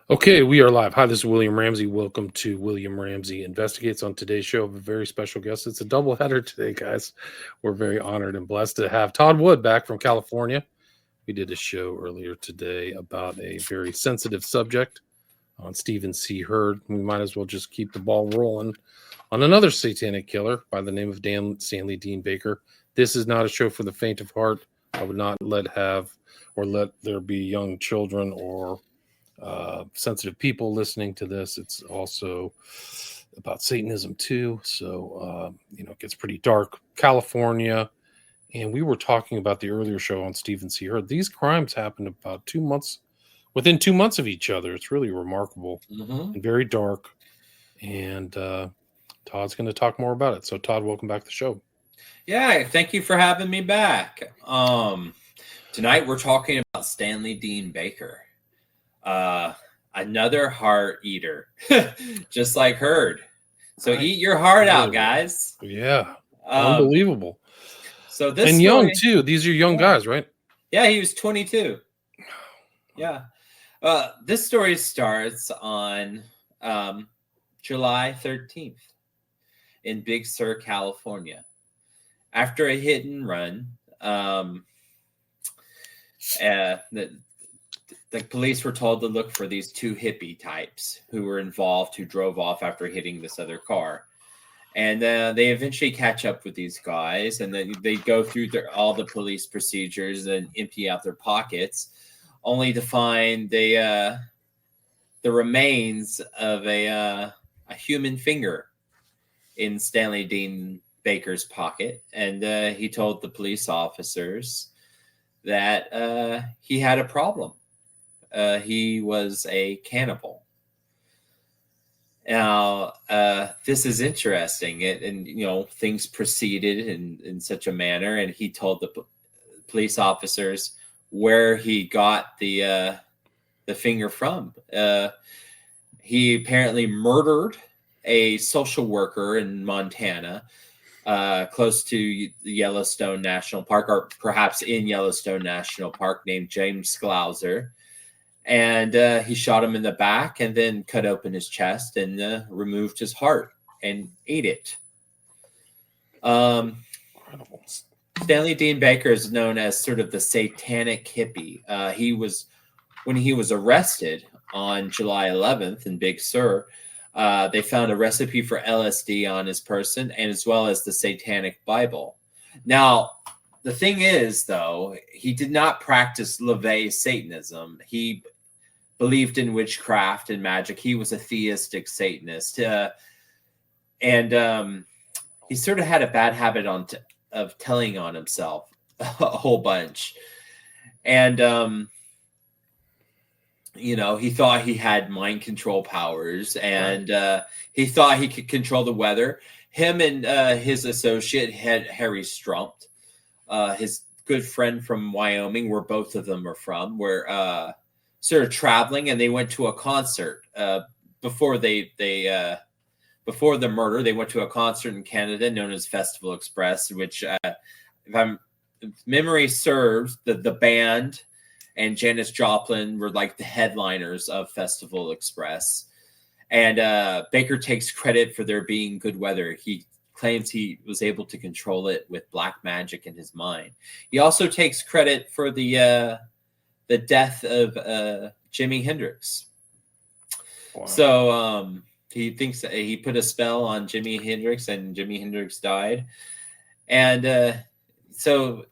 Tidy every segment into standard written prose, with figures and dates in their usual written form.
Okay, we are live. Hi, this is William Ramsey. Welcome to William Ramsey Investigates. On today's show, of a very special guest. It's a double header today, guys. We're very honored and blessed to have Todd Wood back from California. We did a show earlier today about a very sensitive subject on Stephen C. Hurd. We might as well just keep the ball rolling on another satanic killer by the name of Stanley Dean Baker. This is not a show for the faint of heart. I would not let there be young children or sensitive people listening to this. It's also about Satanism too. So, it gets pretty dark. California. And we were talking about the earlier show on Stephen C. Hurd. These crimes happened about 2 months, within 2 months of each other. It's really remarkable and very dark. And Todd's going to talk more about it. So, Todd, welcome back to the show. Yeah, thank you for having me back. Tonight we're talking about Stanley Dean Baker. Another heart eater, just like Hurd. So eat your heart out, guys. Yeah, unbelievable. So this and story, young too. These are young guys, right? Yeah, he was 22. Yeah. This story starts on July 13th in Big Sur, California. After a hit and run, the police were told to look for these two hippie types who were involved, who drove off after hitting this other car. And they eventually catch up with these guys, and then they go through all the police procedures and empty out their pockets, only to find the remains of a human finger in Stanley Dean Baker's pocket. And he told the police officers that he had a problem. He was a cannibal. Now, this is interesting, and things proceeded in such a manner, and he told the police officers where he got the finger from. He apparently murdered a social worker in Montana, close to the Yellowstone National Park, or perhaps in Yellowstone National Park, named James Sclouser. And he shot him in the back and then cut open his chest and removed his heart and ate it. Incredible. Stanley Dean Baker is known as sort of the satanic hippie. When he was arrested on July 11th in Big Sur, they found a recipe for LSD on his person, and as well as the Satanic Bible. Now, the thing is, though, he did not practice LaVey Satanism. He believed in witchcraft and magic. He was a theistic Satanist. And he sort of had a bad habit of telling on himself a whole bunch. And, he thought he had mind control powers, and he thought he could control the weather. Him and his associate, Harry Strumped, his good friend from Wyoming, where both of them are from, were sort of traveling, and they went to a concert before the murder. They went to a concert in Canada known as Festival Express, which, if memory serves, the band and Janis Joplin were like the headliners of Festival Express. And Baker takes credit for there being good weather. He claims he was able to control it with black magic in his mind. He also takes credit for the death of Jimi Hendrix. Wow. So he thinks that he put a spell on Jimi Hendrix, and Jimi Hendrix died. And so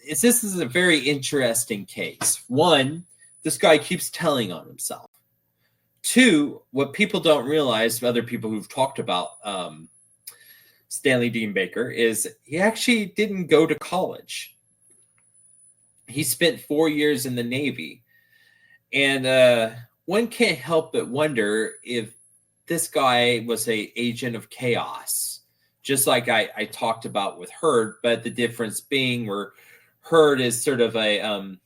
this is a very interesting case. One, this guy keeps telling on himself. Two, what people don't realize, other people who've talked about Stanley Dean Baker, is he actually didn't go to college. He spent 4 years in the Navy. And one can't help but wonder if this guy was an agent of chaos, just like I talked about with Hurd, but the difference being where Hurd is sort of a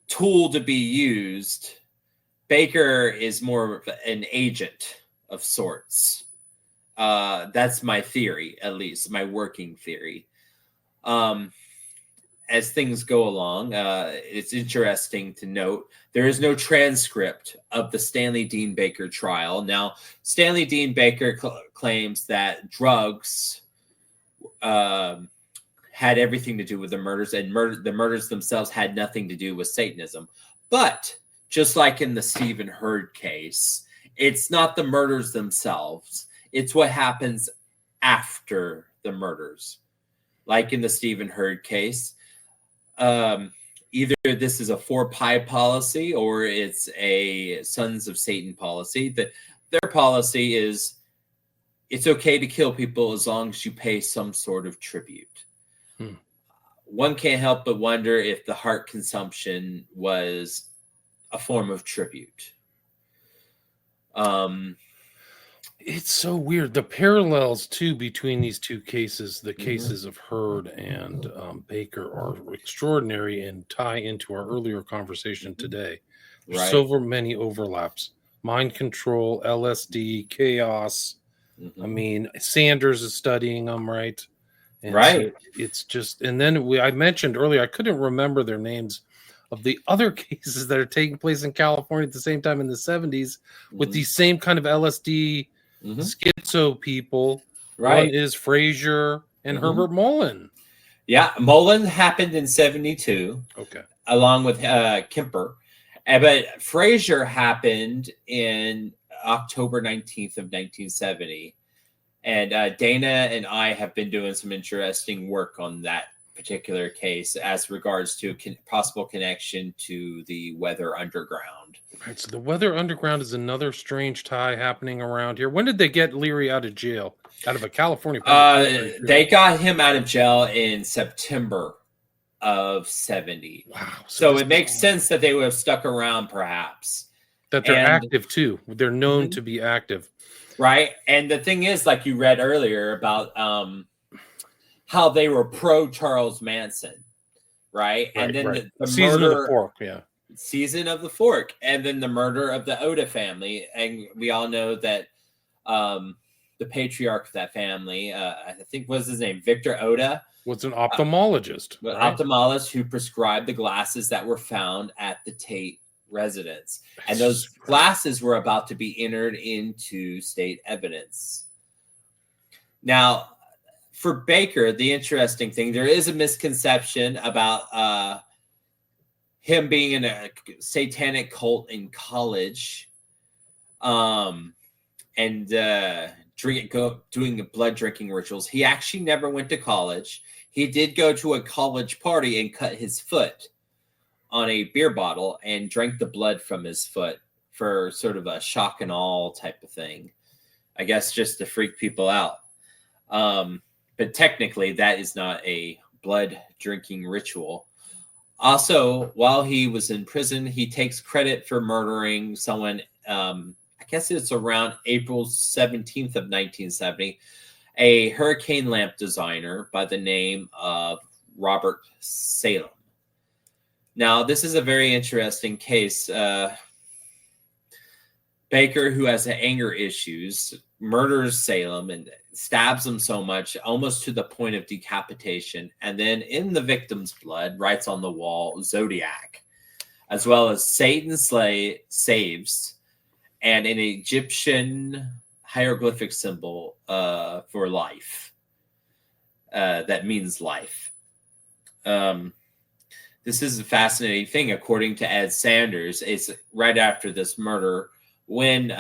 tool to be used. Baker is more of an agent of sorts. That's my theory, at least my working theory. as things go along, it's interesting to note there is no transcript of the Stanley Dean Baker trial. Now, Stanley Dean Baker claims that drugs had everything to do with the murders, and the murders themselves had nothing to do with Satanism. But just like in the Stephen Hurd case, it's not the murders themselves. It's what happens after the murders. Like in the Stephen Hurd case, either this is a 4-pi policy or it's a Sons of Satan policy. Their policy is it's okay to kill people as long as you pay some sort of tribute. One can't help but wonder if the heart consumption was a form of tribute. It's so weird. The parallels too between these two cases, the cases of Hurd and Baker, are extraordinary and tie into our earlier conversation today. There's so many overlaps: mind control, LSD, chaos. I mean, Sanders is studying them, right? And so it's just, and then I mentioned earlier, I couldn't remember their names of the other cases that are taking place in California at the same time in the 70s with these same kind of LSD schizo people. One is Frazier and Herbert Mullen. Yeah, Mullen happened in 72. Okay. Along with Kemper. But Frazier happened in October 19th of 1970. And Dana and I have been doing some interesting work on that particular case as regards to possible connection to the Weather Underground. Right, so the Weather Underground is another strange tie happening around here. When did they get Leary out of jail? Out of a California? They got him out of jail in September of 70. Wow. So it makes sense that they would have stuck around, perhaps. That they're active too. They're known to be active. Right. And the thing is, like you read earlier about how they were pro Charles Manson. Right. And then the Season murder, of the Fork. Yeah. Season of the Fork. And then the murder of the Oda family. And we all know that the patriarch of that family, I think was his name, Victor Oda, was an ophthalmologist. Ophthalmologist who prescribed the glasses that were found at the Tate residence. And those glasses were about to be entered into state evidence. Now, for Baker, the interesting thing, there is a misconception about him being in a satanic cult in college and doing blood drinking rituals. He actually never went to college. He did go to a college party and cut his foot on a beer bottle and drank the blood from his foot for sort of a shock and awe type of thing. I guess just to freak people out. But technically, that is not a blood drinking ritual. Also, while he was in prison, he takes credit for murdering someone. I guess it's around April 17th of 1970, a hurricane lamp designer by the name of Robert Salem. Now, this is a very interesting case. Baker, who has anger issues, murders Salem and stabs him so much, almost to the point of decapitation. And then in the victim's blood, writes on the wall, Zodiac, as well as Satan saves, and an Egyptian hieroglyphic symbol for life. That means life. This is a fascinating thing. According to Ed Sanders, it's right after this murder when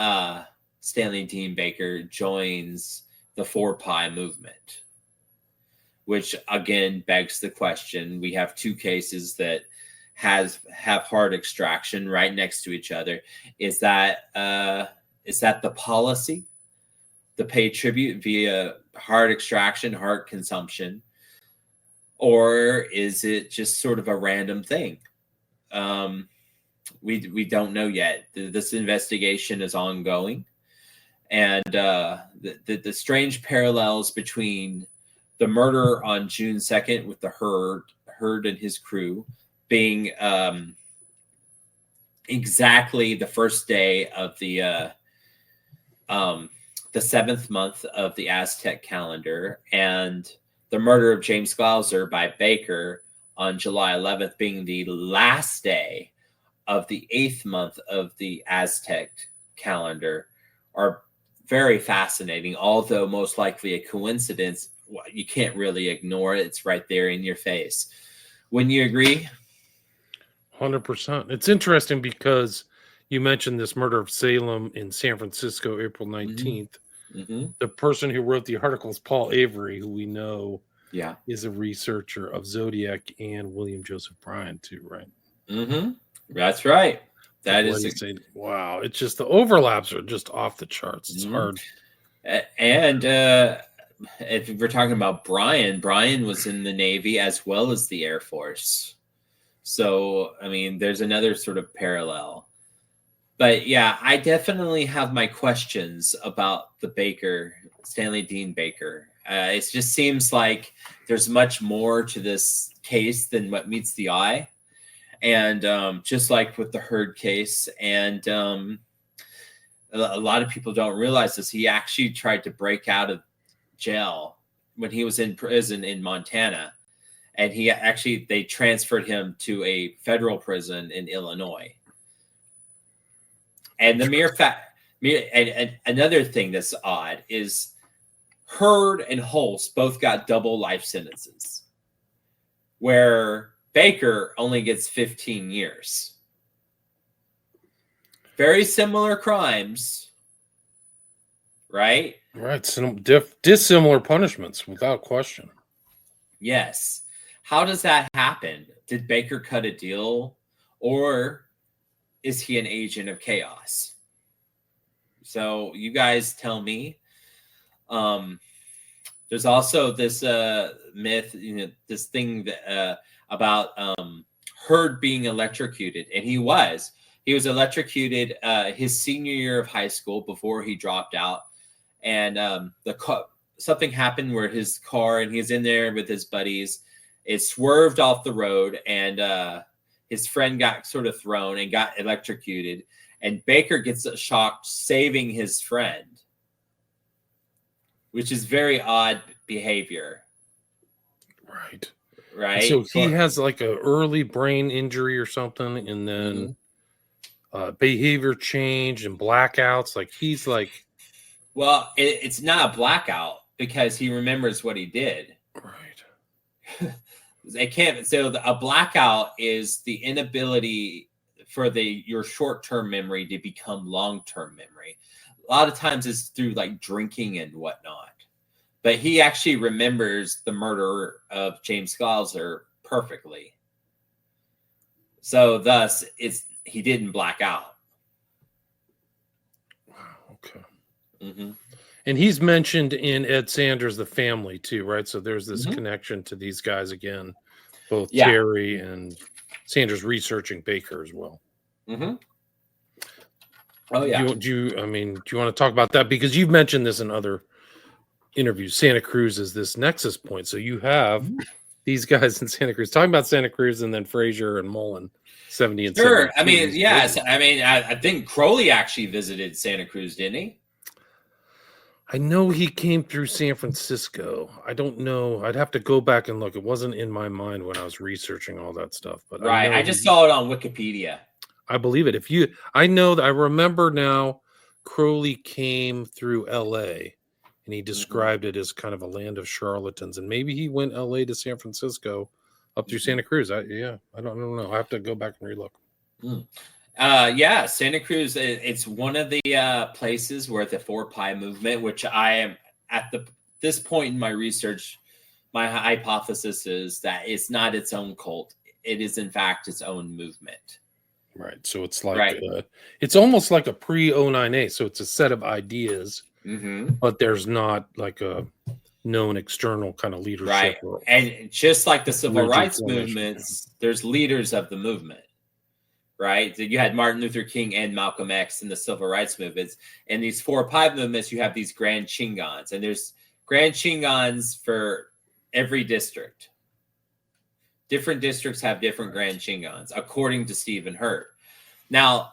Stanley Dean Baker joins the 4-Pi movement, which again begs the question. We have two cases that have heart extraction right next to each other. Is that the policy, the pay tribute via heart extraction, heart consumption, or is it just sort of a random thing? We don't know yet. This investigation is ongoing, and the strange parallels between the murder on June 2nd with the Hurd and his crew being exactly the first day of the 7th month of the Aztec calendar, and the murder of James Glauser by Baker on July 11th being the last day of the 8th month of the Aztec calendar are very fascinating, although most likely a coincidence. You can't really ignore it. It's right there in your face. Wouldn't you agree? 100%. It's interesting because you mentioned this murder of Salem in San Francisco, April 19th. Mm-hmm. The person who wrote the article is Paul Avery, who we know is a researcher of Zodiac and William Joseph Bryan too, right? Mm-hmm. That's right. That is wow. It's just the overlaps are just off the charts. It's hard. And if we're talking about Bryan was in the Navy as well as the Air Force. So, I mean, there's another sort of parallel. But yeah, I definitely have my questions about the Baker, Stanley Dean Baker. It just seems like there's much more to this case than what meets the eye. And just like with the Heard case, and a lot of people don't realize this, he actually tried to break out of jail when he was in prison in Montana. And they transferred him to a federal prison in Illinois. And the mere fact, and another thing that's odd is Heard and Hulse both got double life sentences, where Baker only gets 15 years. Very similar crimes, right? Right. Some dissimilar punishments, without question. Yes. How does that happen? Did Baker cut a deal, or is he an agent of chaos? So you guys tell me. There's also this myth, this thing that, about Heard being electrocuted, and he was electrocuted his senior year of high school before he dropped out, and something happened where his car, and he's in there with his buddies, it swerved off the road, and his friend got sort of thrown and got electrocuted, and Baker gets shocked saving his friend, which is very odd behavior. Right. So he has like an early brain injury or something, and then behavior change and blackouts. Like he's like, well, it's not a blackout because he remembers what he did. Right. They can't. So a blackout is the inability for your short-term memory to become long-term memory. A lot of times it's through like drinking and whatnot. But he actually remembers the murder of James Scalzer perfectly. So thus, he didn't black out. Wow. Okay. Mm-hmm. And he's mentioned in Ed Sanders' The Family too, right? So there's this connection to these guys again, both Terry and Sanders researching Baker as well. Mm-hmm. Oh yeah. Do you want to talk about that, because you've mentioned this in other interviews? Santa Cruz is this nexus point. So you have these guys in Santa Cruz talking about Santa Cruz, and then Frazier and Mullen, 70 and 70. I mean, yes. I mean, I think Crowley actually visited Santa Cruz, didn't he? I know he came through San Francisco. I don't know. I'd have to go back and look. It wasn't in my mind when I was researching all that stuff. But right, I just saw it on Wikipedia. I believe it. I know that I remember now. Crowley came through L.A. and he described it as kind of a land of charlatans, and maybe he went L.A. to San Francisco up through Santa Cruz. I don't know. I have to go back and relook. Santa Cruz, it's one of the places where the 4-Pi movement, which I am at this point in my research, my hypothesis is that it's not its own cult. It is, in fact, its own movement. Right. So it's like, it's almost like a pre-09A. So it's a set of ideas, but there's not like a known external kind of leadership. Right. And just like the civil rights movements, there's leaders of the movement. Right. You had Martin Luther King and Malcolm X in the civil rights movements. And these 4-Pi movements, you have these Grand Chingons. And there's Grand Chingons for every district. Different districts have different Grand Chingons, according to Stephen Hurt. Now,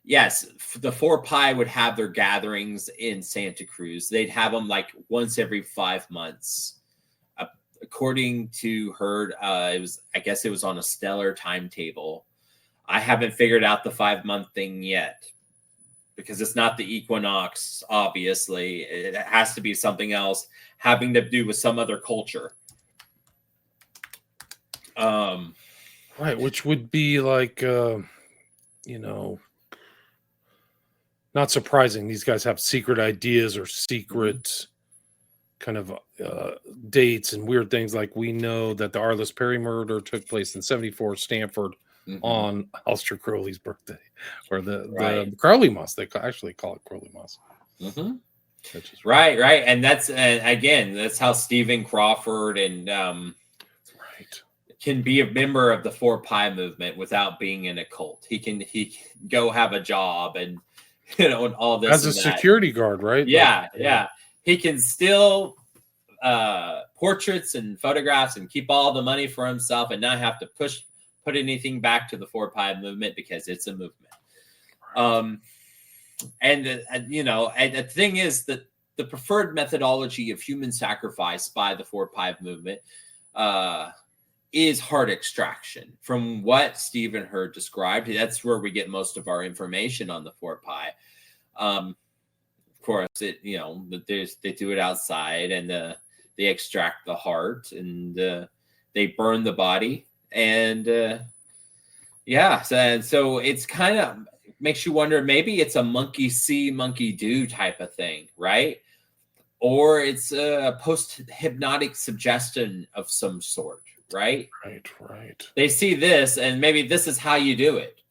yes, the 4-Pi would have their gatherings in Santa Cruz. They'd have them like once every 5 months. according to Heard, I guess it was on a stellar timetable. I haven't figured out the 5-month thing yet because it's not the equinox. Obviously, it has to be something else having to do with some other culture. Right, which would be like, not surprising. These guys have secret ideas or secret kind of dates and weird things. Like we know that the Arliss Perry murder took place in 74 Stanford on Aleister Crowley's birthday, or the Crowley Moss. They actually call it Crowley Moss. Right. And that's again, that's how Stephen Crawford and can be a member of the 4 Pi movement without being in a cult. He can go have a job and and all this as a security guard, right? Yeah. He can still portraits and photographs and keep all the money for himself and not have to put anything back to the 4 Pi movement because it's a movement. And the thing is that the preferred methodology of human sacrifice by the 4 Pi movement is heart extraction. From what Stephen Heard described, that's where we get most of our information on the 4 Pi. Of course, they do it outside and they extract the heart and they burn the body. And so it's kind of makes you wonder, maybe it's a monkey see, monkey do type of thing, right? Or it's a post-hypnotic suggestion of some sort. Right. They see this, and maybe this is how you do it.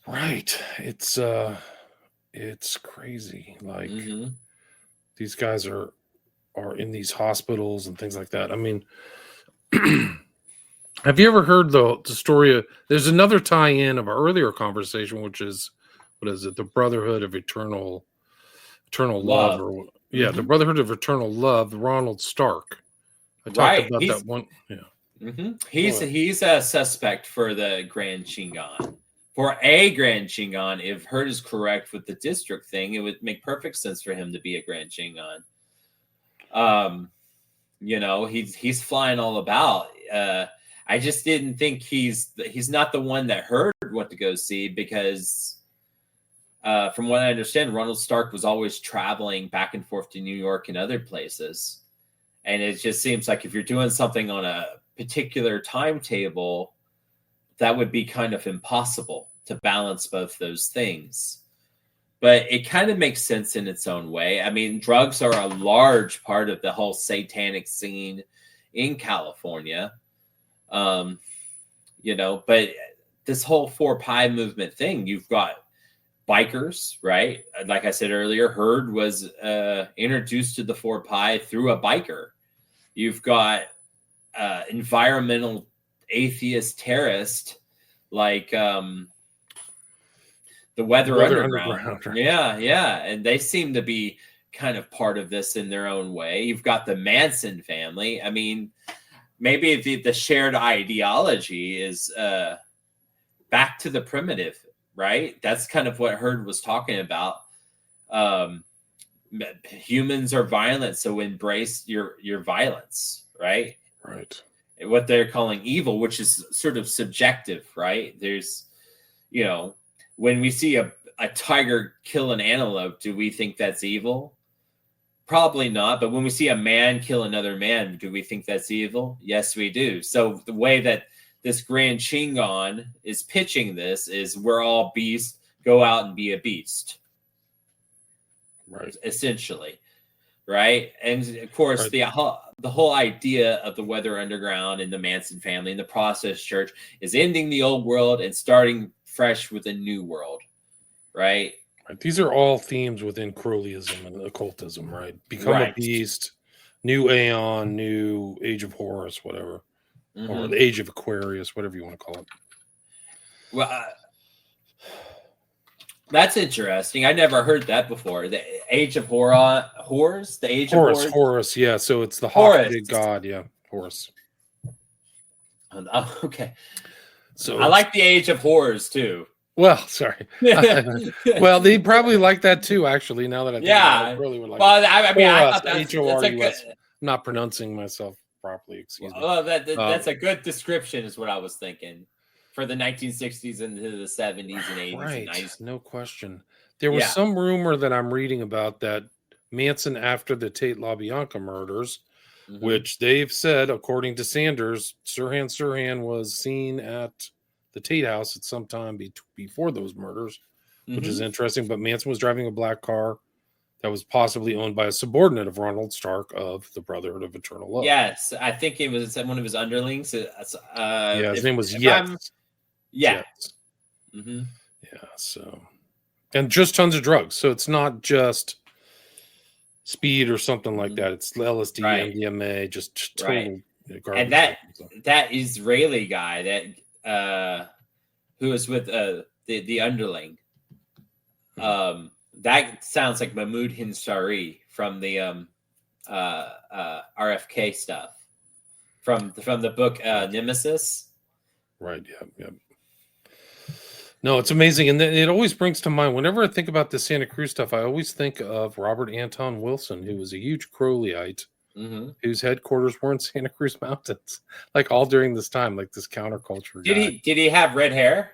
Right. It's crazy. Like these guys are in these hospitals and things like that. I mean, have you ever heard the story of? There's another tie-in of our earlier conversation, which is what is it? The Brotherhood of Eternal Love. Or the Brotherhood of Eternal Love, Ronald Stark. I talked about that one. Yeah. He's a suspect for the Grand Shingon. For a Grand Shingon, if Heard is correct with the district thing, it would make perfect sense for him to be a Grand Shingon. He's flying all about. I just didn't think he's not the one that Heard went to go see because from what I understand, Ronald Stark was always traveling back and forth to New York and other places. And it just seems like if you're doing something on a particular timetable, that would be kind of impossible to balance both those things. But it kind of makes sense in its own way. I mean, drugs are a large part of the whole satanic scene in California. But this whole 4 Pi movement thing, you've got bikers, right? Like I said earlier, Heard was introduced to the 4 Pi through a biker. You've got environmental atheist terrorist like the Weather Underground. Right? Yeah. And they seem to be kind of part of this in their own way. You've got the Manson family. I mean, maybe the shared ideology is back to the primitive, right? That's kind of what Heard was talking about. Humans are violent, so embrace your violence, right? Right. What they're calling evil, which is sort of subjective, right? There's, when we see a tiger kill an antelope, do we think that's evil? Probably not. But when we see a man kill another man, do we think that's evil? Yes, we do. So the way that this Grand Shingon is pitching this is we're all beasts, go out and be a beast. Right. Essentially. Right. And of course, right. The whole idea of the Weather Underground and the Manson family and the Process Church is ending the old world and starting fresh with a new world. Right. These are all themes within Crowleyism and occultism, right? Become a beast, new Aeon, new Age of Horus, whatever. Or the Age of Aquarius, whatever you want to call it. Well, that's interesting. I never heard that before. The Age of Horus? The Age of Horus? Horus, yeah. So it's the hawk-headed god, yeah. Horus. Okay. So I like the Age of Horus, too. Well, sorry. Well, they probably like that too. Actually, now that I think about it, Yeah. really would like Well, it. I mean, Or I us, thought that's a good. HORUS. Not pronouncing myself properly. Excuse me. Well, that's Um, a good description, is what I was thinking, for the 1960s into the 70s and 80s and right, 90s. no question. There was Yeah. some rumor that I'm reading about that Manson, after the Tate LaBianca murders, Hmm. which they've said, according to Sanders, Sirhan was seen at the Tate house at some time before those murders, which is Hmm. interesting. But Manson was driving a black car that was possibly owned by a subordinate of Ronald Stark of the Brotherhood of Eternal Love. Yes, I think it was one of his underlings. Yeah, his name was If I'm, Yes. yeah. Yes. Hmm. Yeah. So, and just tons of drugs. So it's not just speed or something like Hmm. that. It's LSD, Right. MDMA, just Right. total And garbage. that Israeli guy who was with the underling, that sounds like Mahmoud Hinsari from the RFK stuff, from the book Nemesis. Right. Yeah. Yeah. No, it's amazing. And it always brings to mind, whenever I think about the Santa Cruz stuff, I always think of Robert Anton Wilson, who was a huge Crowleyite, Hmm. whose headquarters were in Santa Cruz Mountains, like all during this time, like this counterculture guy. Did he have red hair?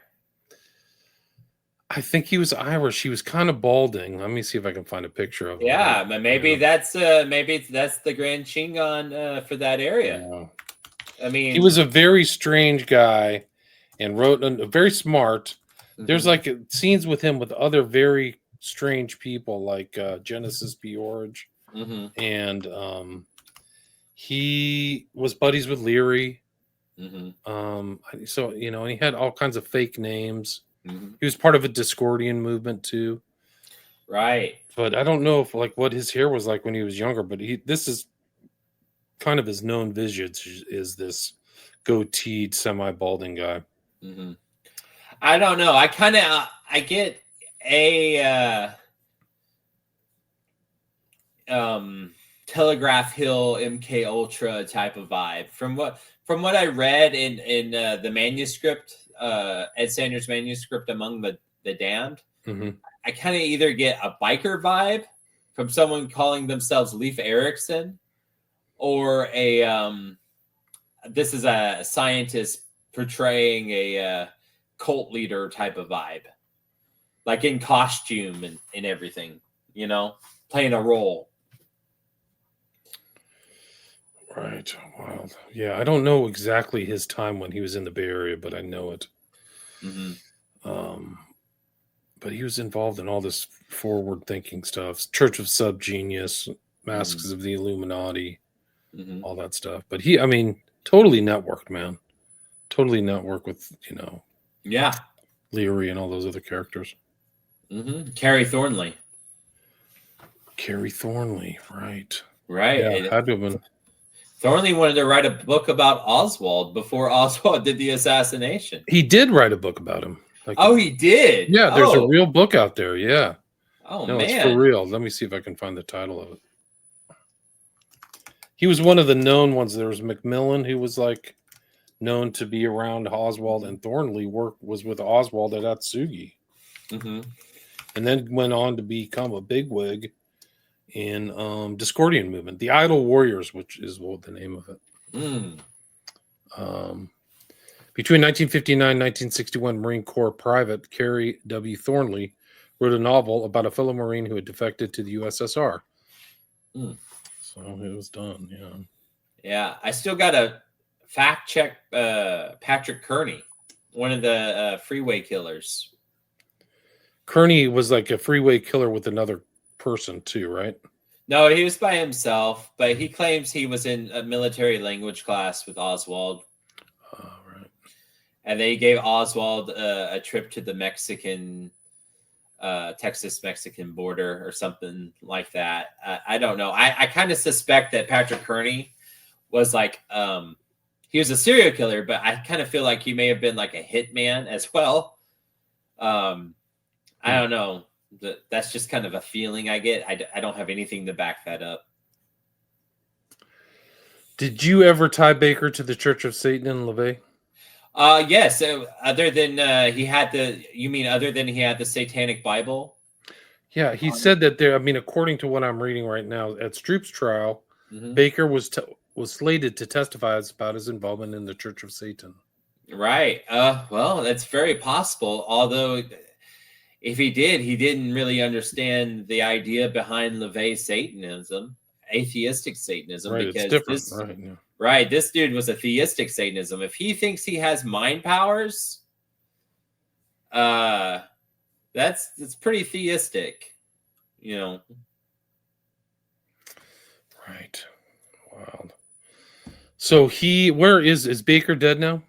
I think he was Irish. He was kind of balding. Let me see if I can find a picture of him. Yeah, but maybe Yeah. that's the Grand Chingon for that area. Yeah. I mean, He was a very strange guy and wrote very smart. There's mhm. like scenes with him with other very strange people, like Genesis P. Orridge, Mhm. and he was buddies with Leary. Mhm. So and he had all kinds of fake names. Mhm. He was part of a Discordian movement too. Right. But I don't know if what his hair was like when he was younger. But this is kind of his known visage, is this goateed, semi-balding guy. Mhm. I don't know. I kind of I get a Telegraph Hill MK Ultra type of vibe from what I read in the manuscript, Ed Sanders' manuscript, Among the Damned. Mm-hmm. I kind of either get a biker vibe from someone calling themselves Leif Erikson, or this is a scientist portraying a cult leader type of vibe, like in costume and everything, playing a role. Right. Wild. Yeah, I don't know exactly his time when he was in the Bay Area, but I know it. Mm-hmm. But he was involved in all this forward-thinking stuff, Church of Subgenius, Masks of the Illuminati, all that stuff. But totally networked, man. Totally networked with, Yeah. Leary and all those other characters. Mm-hmm. Carrie Thornley. Carrie Thornley, right. Right. Yeah, had to have been. Thornley wanted to write a book about Oswald before Oswald did the assassination. He did write a book about him. He did? Yeah, there's a real book out there, yeah. Oh, no, man. It's for real. Let me see if I can find the title of it. He was one of the known ones. There was Macmillan, who was known to be around Oswald, and Thornley was with Oswald at Atsugi. Mm-hmm. And then went on to become a bigwig in Discordian movement, the Idle Warriors, which is the name of it. Between 1959 and 1961, Marine Corps Private Carrie W. Thornley wrote a novel about a fellow Marine who had defected to the USSR. So it was done, yeah. Yeah, I still got to fact check Patrick Kearney, one of the freeway killers. Kearney was like a freeway killer with another person too, right? No, he was by himself, but he claims he was in a military language class with Oswald. Right. And they gave Oswald a trip to the Texas-Mexican border or something like that. I don't know. I kind of suspect that Patrick Kearney was he was a serial killer, but I kind of feel like he may have been like a hitman as well. I don't know. That's just kind of a feeling I get. I don't have anything to back that up. Did you ever tie Baker to the Church of Satan in LaVey? Yes. So other than other than he had the Satanic Bible? Yeah, he On said that there. I mean, according to what I'm reading right now, at Stroop's trial, hmm Baker was slated to testify about his involvement in the Church of Satan. Right. Well, that's very possible. Although, if he did, he didn't really understand the idea behind LaVey Satanism, atheistic Satanism, Right, it's because different, right? Yeah. this dude was a theistic Satanism. If he thinks he has mind powers, uh, that's pretty theistic, you know. Right. Wow. So where is Baker dead now?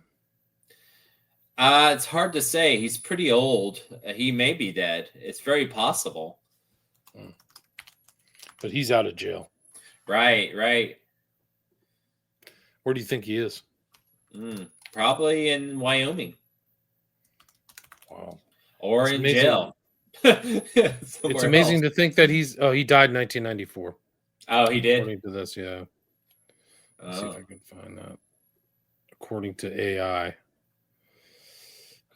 It's hard to say. He's pretty old. He may be dead. It's very possible. But he's out of jail. Right, right. Where do you think he is? Probably in Wyoming. Wow. Or It's in amazing. jail. It's amazing to think that he died in 1994. Oh, he did? According to this, yeah. Let's see if I can find that. According to AI.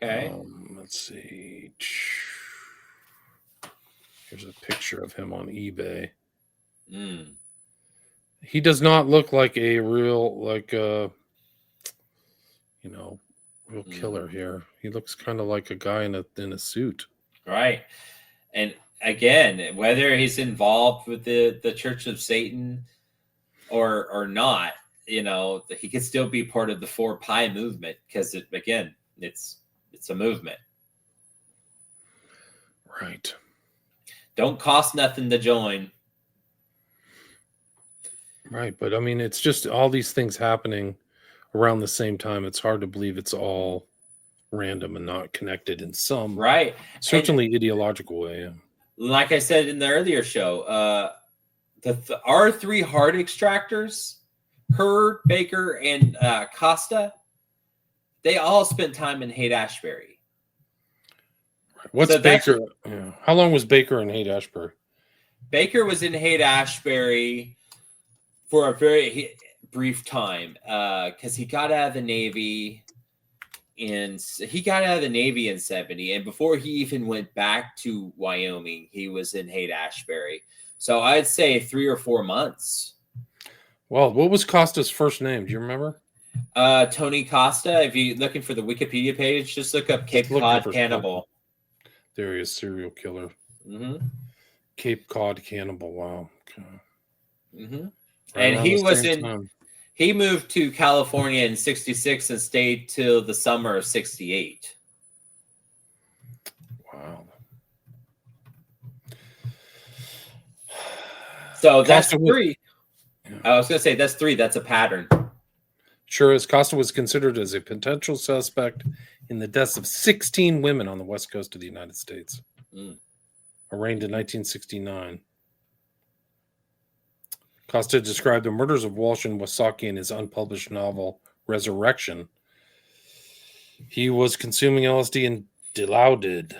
Okay. Let's see. Here's a picture of him on eBay. He does not look like a real, real killer here. He looks kind of like a guy in a suit. Right. And again, whether he's involved with the Church of Satan or not, he could still be part of the 4-Pi movement, because it's a movement. Right. Don't cost nothing to join. Right, but I mean, it's just all these things happening around the same time. It's hard to believe it's all random and not connected in some certainly ideological way. Yeah. Like I said in the earlier show, our 3 heart extractors, Hurd, Baker, and Costa, they all spent time in Haight-Ashbury. What's Baker? Yeah. How long was Baker in Haight-Ashbury? Baker was in Haight-Ashbury for a very brief time, because he got out of the Navy in 70, and before he even went back to Wyoming, he was in Haight-Ashbury. So I'd say 3 or 4 months. Well, what was Costa's first name? Do you remember? Tony Costa. If you're looking for the Wikipedia page, just look up Cape Cod Cannibal. There he is, serial killer. Mm-hmm. Cape Cod Cannibal. Wow. Okay. Mm-hmm. Right, and he moved to California in 66 and stayed till the summer of 68. Wow. So that's 3. Yeah. I was going to say that's 3. That's a pattern. Sure is. Costa was considered as a potential suspect in the deaths of 16 women on the west coast of the United States. Arraigned in 1969. Costa described the murders of Walsh and Wasaki in his unpublished novel, Resurrection. He was consuming LSD and dilaudid.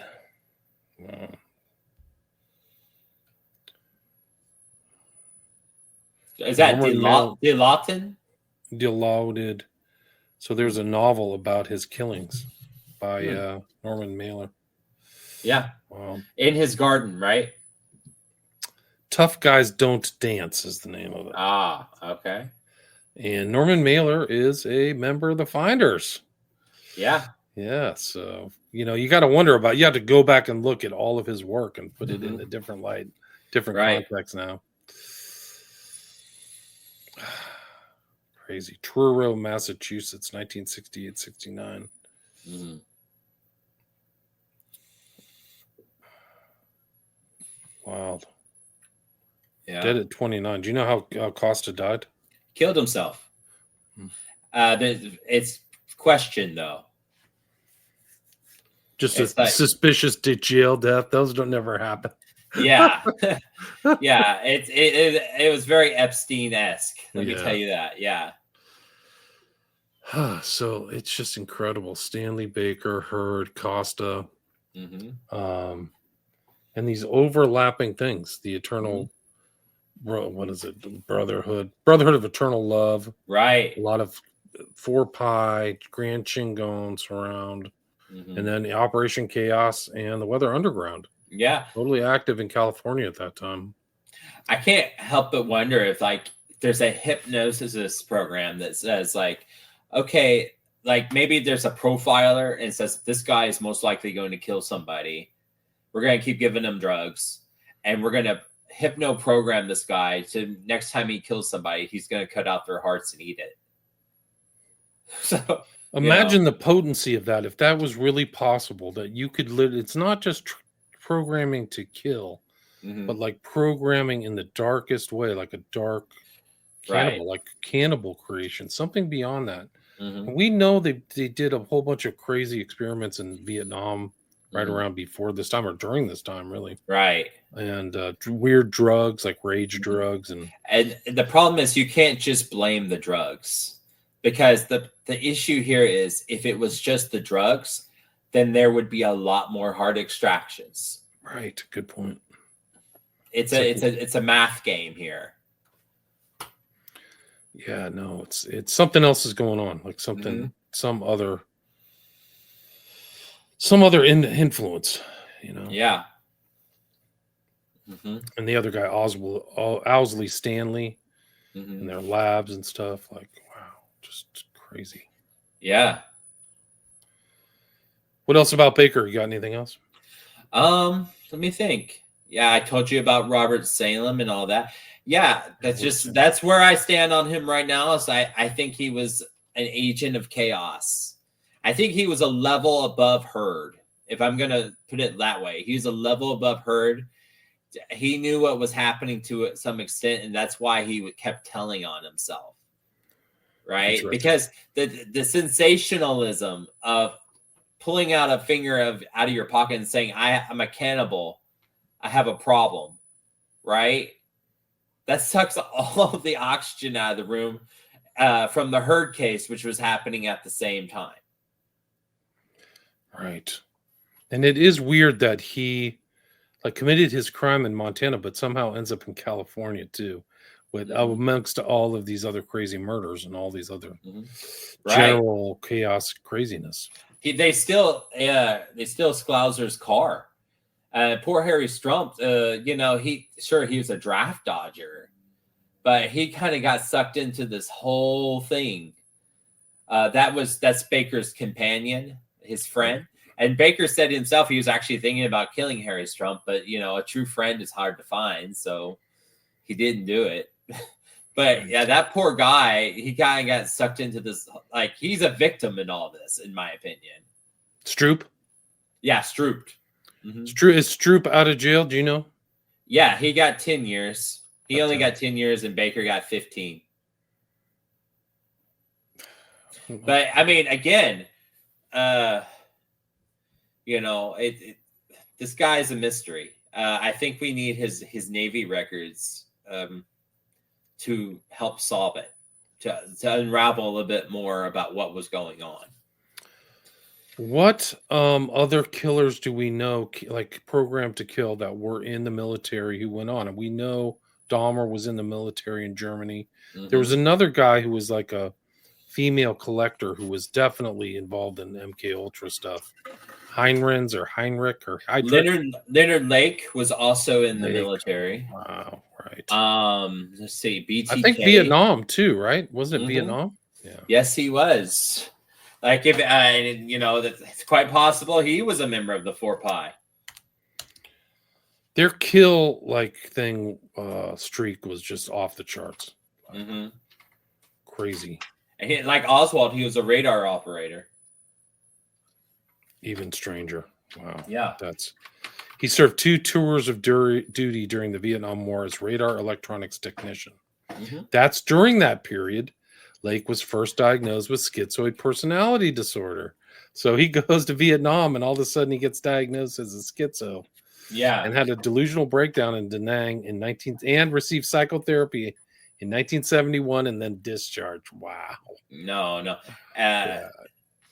Is that dilaudid? Dilaudid. So there's a novel about his killings by Norman Mailer. Yeah. Wow. In his garden, right? Tough Guys Don't Dance is the name of it. Ah, okay. And Norman Mailer is a member of the Finders. Yeah. Yeah. So, you got to wonder you have to go back and look at all of his work and put it in a different light, different context now. Crazy. Truro, Massachusetts, 1968-69. Wild. Yeah. Dead at 29. Do you know how Costa died? Killed himself. It's questioned, though. Just a suspicious jail death. Those don't never happen. Yeah. Yeah. It was very Epstein-esque. Let me tell you that. Yeah. So it's just incredible. Stanley, Baker, Hurd, Costa. And these overlapping things. The eternal... what is it? Brotherhood of eternal love. Right. A lot of Four Pi, Grand Chingon Surround, and then the Operation Chaos and the Weather Underground. Yeah. Totally active in California at that time. I can't help but wonder if like there's a hypnosis program that says like, okay, like maybe there's a profiler and it says this guy is most likely going to kill somebody. We're going to keep giving him drugs and we're going to hypno program this guy to next time he kills somebody, he's going to cut out their hearts and eat it. So imagine the potency of that. If that was really possible, that you could live, it's not just programming to kill, but like programming in the darkest way, like a dark cannibal, like cannibal creation, something beyond that. We know they did a whole bunch of crazy experiments in Vietnam right around before this time or during this time, really. Right. And weird drugs like rage drugs. And the problem is you can't just blame the drugs, because the issue here is if it was just the drugs, then there would be a lot more heart extractions. Right. Good point. It's a math game here. Yeah, no, it's something else is going on, like something, some other influence, you know? Yeah. And the other guy, Owsley Stanley, in their labs and stuff. Like, wow, just crazy. Yeah. What else about Baker? You got anything else? Let me think. Yeah, I told you about Robert Salem and all that. Yeah, that's where I stand on him right now. Is I think he was an agent of chaos. I think he was a level above Herd. If I'm gonna put it that way, he was a level above Herd. He knew what was happening to some extent, and that's why he kept telling on himself. Right? Because the sensationalism of pulling out a finger out of your pocket and saying, I'm a cannibal, I have a problem, right? That sucks all of the oxygen out of the room from the Herd case, which was happening at the same time. Right. And it is weird that he committed his crime in Montana, but somehow ends up in California too, with amongst all of these other crazy murders and all these other general chaos craziness. They still Schlauser's car. Poor Harry Strump, he was a draft dodger, but he kind of got sucked into this whole thing. That's Baker's companion, his friend. And Baker said himself he was actually thinking about killing Harry Strump, but a true friend is hard to find, so he didn't do it. But yeah, that poor guy, he kind of got sucked into this. Like, he's a victim in all this, in my opinion. Stroop? Yeah, Stroop. Is Stroop out of jail? Do you know? Yeah, he got 10 years. He only got 10 years, and Baker got 15. But I mean, again, this guy is a mystery. I think we need his Navy records to help solve it, to unravel a little bit more about what was going on. What other killers do we know, like programmed to kill, that were in the military who went on? And we know Dahmer was in the military in Germany. There was another guy who was like a female collector who was definitely involved in MK Ultra stuff. Heinrich. Leonard Lake was also in the military. Wow, right. Let's see, BTK. I think Vietnam too, right? Wasn't it Vietnam? Yeah. Yes, he was. Like, if it's quite possible he was a member of the 4 Pi. Their kill streak was just off the charts. Crazy. And like Oswald, he was a radar operator. Even stranger. Wow. Yeah. He served 2 tours of duty during the Vietnam War as radar electronics technician. That's during that period Lake was first diagnosed with schizoid personality disorder. So he goes to Vietnam and all of a sudden he gets diagnosed as a schizo. Yeah. And had a delusional breakdown in Da Nang and received psychotherapy in 1971 and then discharged. Wow. No.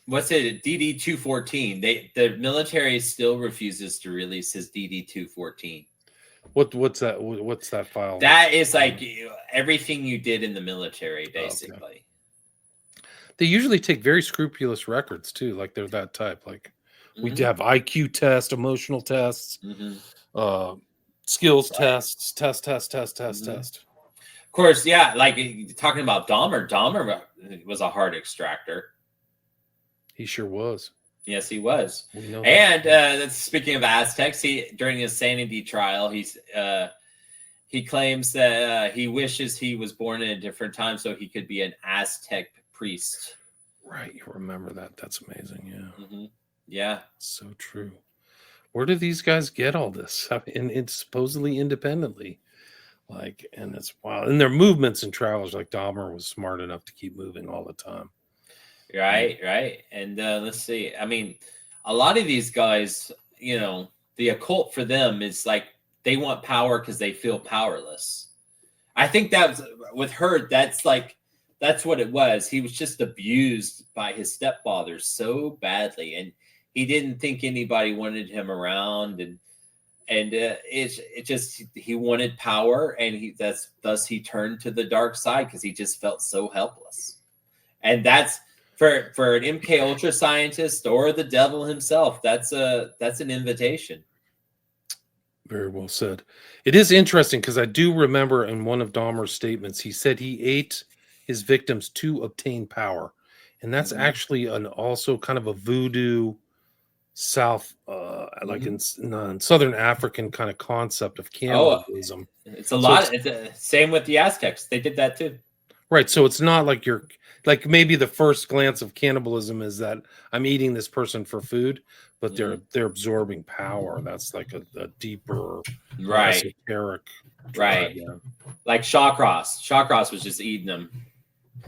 What's it? DD-214. The military still refuses to release his DD-214. What's that? What's that file? That is like everything you did in the military, basically. Okay. They usually take very scrupulous records too, like they're that type. Like we have IQ tests, emotional tests, skills tests, test. Of course, yeah. Like talking about Dahmer. Dahmer was a heart extractor. He sure was. Yes, he was. We know and speaking of Aztecs, during his sanity trial, he claims that he wishes he was born in a different time so he could be an Aztec priest. Right, you remember that? That's amazing. Yeah, yeah, so true. Where do these guys get all this? I mean, it's supposedly independently, like, and it's wild. And their movements and travels, like Dahmer was smart enough to keep moving all the time. Right. And let's see. I mean, a lot of these guys, the occult for them is like they want power because they feel powerless. I think that's with Hurd. That's what it was. He was just abused by his stepfather so badly, and he didn't think anybody wanted him around, and it just he wanted power, and thus he turned to the dark side because he just felt so helpless, and that's. For an MK Ultra scientist or the devil himself, that's an invitation. Very well said. It is interesting because I do remember in one of Dahmer's statements, he said he ate his victims to obtain power, and that's actually also kind of a voodoo South, like in Southern African kind of concept of cannibalism. It's a lot. It's same with the Aztecs; they did that too. Right, so it's not like you're like maybe the first glance of cannibalism is that I'm eating this person for food, but they're absorbing power. That's like a deeper, esoteric, right? Yeah. Like Shawcross. Shawcross was just eating them.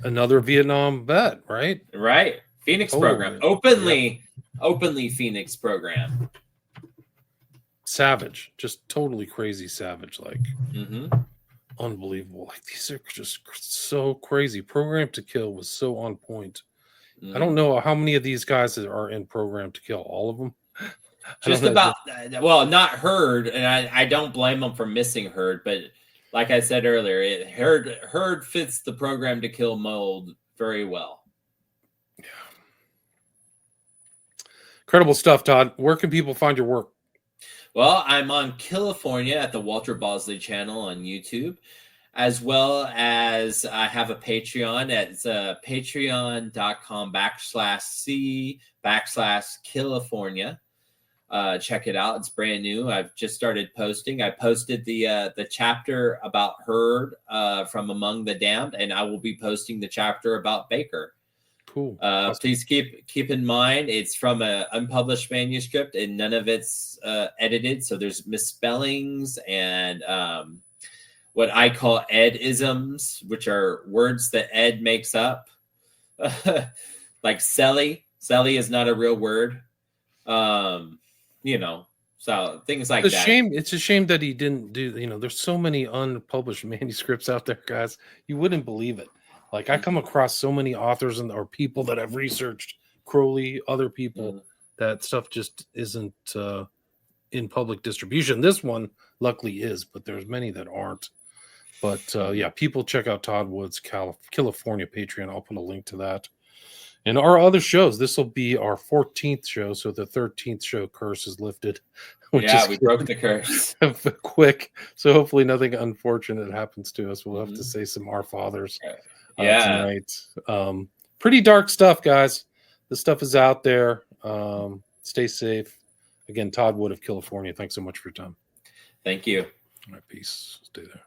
Another Vietnam vet, right? Right. Phoenix program, openly Phoenix program. Savage, just totally crazy savage, like. Unbelievable. Like these are just so crazy. Program to Kill was so on point. I don't know how many of these guys are in Program to Kill. All of them? Just about. Well, not Hurd, and I don't blame them for missing Hurd, but like I said earlier, Hurd fits the Program to Kill mold very well. Yeah. Incredible stuff, Todd. Where can people find your work? Well, I'm on Killafornia at the Walter Bosley channel on YouTube, as well as I have a Patreon at patreon.com/C/Killafornia. Check it out. It's brand new. I've just started posting. I posted the chapter about Hurd from Among the Damned, and I will be posting the chapter about Baker. Cool. Please keep in mind it's from an unpublished manuscript and none of it's edited, so there's misspellings and what I call Ed-isms, which are words that Ed makes up. Like Selly is not a real word. So things like that. It's a shame that he didn't do. There's so many unpublished manuscripts out there, guys. You wouldn't believe it. Like I come across so many authors or people that I've researched, Crowley, other people, that stuff just isn't in public distribution. This one luckily is, but there's many that aren't. But people check out Todd Wood's Killafornia Patreon. I'll put a link to that. And our other shows, this will be our 14th show. So the 13th show curse is lifted. We broke the curse. Quick. So hopefully nothing unfortunate happens to us. We'll have to say some Our Fathers. Tonight. Pretty dark stuff, guys. This stuff is out there. Stay safe. Again, Todd Wood of Killafornia. Thanks so much for your time. Thank you. All right, peace. Stay there.